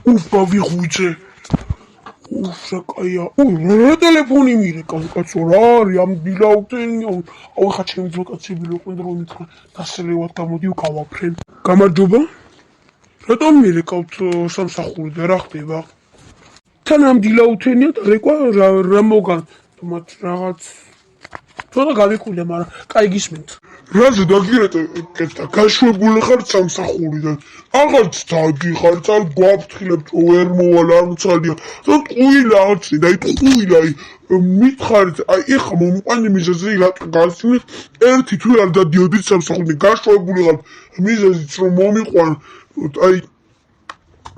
ვიღუძე. საკაია. რა ტელეფონი მირეკავს კაცო რა არის ამ დილაუთენია. აუ ხა ჩემი ძოკაცები რო ყვინდა რომ მითხრა დასელევად გამოდი გავაფრენ. გამარჯობა. რატომ მირეკავთ სამსახური და რა ხდება? თან ამ დილაუთენია და რეკვა რა მოგან თუმაც რაღაც თორე გავიკვირდა მაგრამ კაი გისმენთ. რაზე დაგირეკეთ გაშვებული ხარ სამსახურიდან. აღარც დაგიხარ წალ გვაფრთხილებთ ვერ მოვალ არ მცალია. და ტყუილა არცი და ტყუილა მითხარით აი ეხა მომყვანი მიზეზი რატო გასცინეთ ერთი თუ არ დადიოდით სამსახურიდან გაშვებული ხარ მიზეზიც რომ მომიყვან აი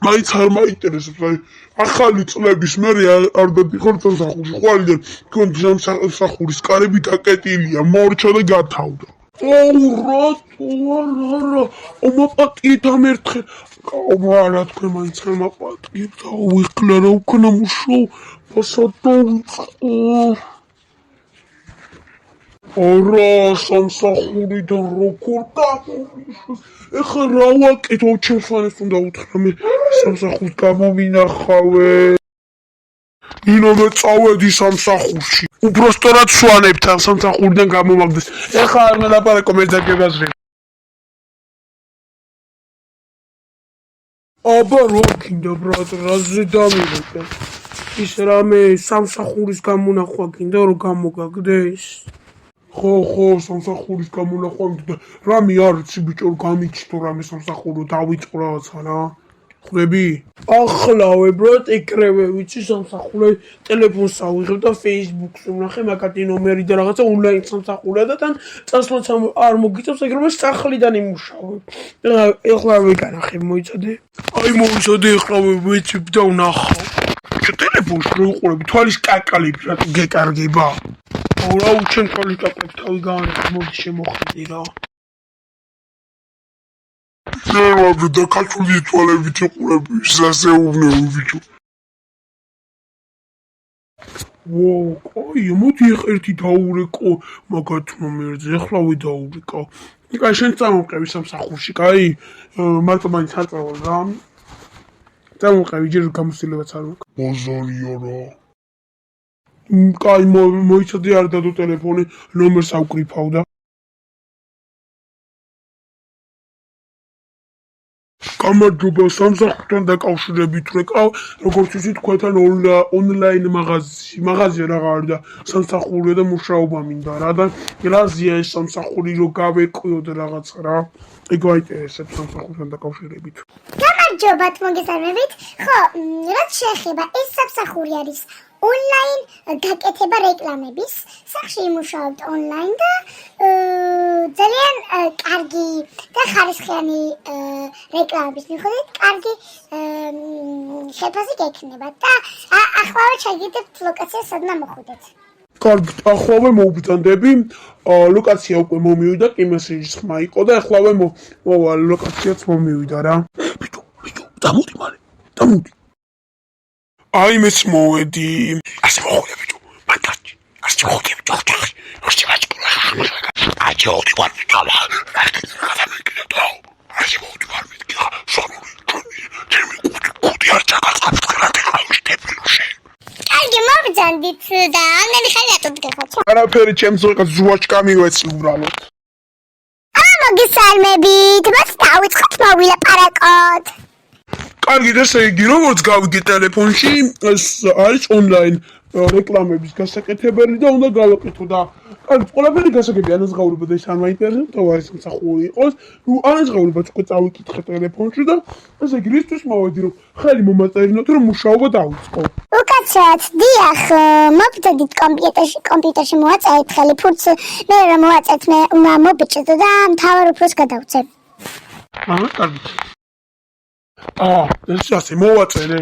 მაინც არ მაინტერესებს აი ახალი წლების მერე არ დადიხარ სამსახურში ხვალიდან თქვენ სამსახურის კარები დაკეტილია მორჩა და გათავდა. რა მაპატიეთ ამ ერთხელ რა თქვენ მაინც არ მაპატიეთ ვიხლა რა უკნა მუშო არა სამსახურიდან როგორ გამომიშოს ეხლა რა ვაკეთო ჩემს ფანეს უნდა უთხრა მე სამსახურს გამომინახავე ნინო მე წავედი სამსახურში უბრალოდ სვანებთ ამ სამსახურიდან გამომაგდეს ეხლა არ მელაპარაკო მე დაგებაზრე აბა რო გინდა ბრატ რაზე დამირეკე ის რამე სამსახურის გამონახვა გინდა რომ გამოგაგდეს ხო სამსახურის გამონახვა და რამე არიცი ბიჭო გამიჩნდა რამე სამსახურო დავიწყო რაღაცა რა ხვდები? ახლავე ბრატ ეკრევე ვიცი სამსახურე ტელეფონს ავიღებ და Facebook-ს ვნახე მაგათი ნომერი და რაღაცა ონლაინ სამსახურია და თან წასვლაც არ მოგიწევს ეგრევე სახლიდან იმუშავებ. ეხლა ვიგანახებ მოიცადე? აი მოიცადე ეხლა ვეცებ და ვნახავ. ტელეფონს რო უყურებ თვალის კაკალებს რატო გეკარგება? რა უჩენ თვალის კაკალებს თავი გაანახე მოდი შემოხვდი რა. ნერვები და კაცული თვალებით უყურები ისე უვნევი ბიჭო. აი მოდი ერთი დაურეკო მაგათ ნომერზე ეხლა ვიდაურეკო. კაი შენ წამოყევი სამსახურში კაი მარტო მაინც არ წავალ რა. წამოყევი ჯერ გამოსილებაც არ მაქვს. ბოზარია რა. კაი მოიცადე არ დადო ტელეფონი ნომერს ავკრიფავ და გამარჯობა სამსახურთან დაკავშირებით რეკავ როგორც ვიცი თქვენთან ონლაინ მაღაზია რაღა არის და სამსახურია და მუშაობა მინდა რა და რაზეა ეს სამსახური რომ გავეკვიო და რაღაცა რა ეგ ვაინტერესებს სამსახურთან დაკავშირებით გამარჯობა მოგესალმებით ხო რაც შეეხება ეს სამსახური არის ონლაინ გაკეთება რეკლამების სახში იმუშავებთ ონლაინ და ძალიან კარგი და ხარისხიანი რეკლამების მიხედვით კარგი შეფასება გექნება და ახლავე ჩაგიდებთ ლოკაციას სადმა მოხვიდეთ კარგით ახლავე მოვბრძანდები ლოკაცია უკვე მომივიდა კიმესეჯის ხმა იყო და ახლავე მოვალ ლოკაციაც მომივიდა რა ბიჭო დამოდი მალე დამოდი აი მეც მოვედი ასე მოხდა ბიჭო მანდარჩი ასე მოხდა ბიჭო ხოჭი მაჭკულა აჭი ოდი ვარ ბიჭო ასე მოდი ვარ ბიჭო სანური ჩემი კუდი არ ჩაკარგავს ხარატე ხალხი კარგი მოგძანდით და ამდენი ხელი ატოვდეთ არაფერი ჩემს ზოგად ზუაჩკა მივეცი უბრალოდ მოგესალმებით მას დავიწყოთ მოვილაპარაკოთ კარგი და ესე იგი როგორც გავიგე ტელეფონში ეს არის ონლაინ რეკლამების გასაკეთებელი და უნდა გავაკეთო და კარგი ყველაფერი გასაგები ანაზღაურება და ის არ მაინტერესებს თუ არის სამსახური იყოს ნუ ანაზღაურებაც უკვე წავიკითხე ტელეფონში და ესე იგი რისთვის მოვედი რომ ხელი მომაწერინოთ რომ მუშაობა დავიწყო უკაცრად დიახ მოგდოდით კომპიუტერში მოვაწერეთ ხელი ფურც მე რომ მოვაწერეთ მე უნდა მობიჭდო და მთავარ უფროს გადავწერ კარგი ეს ასე მოვაწერე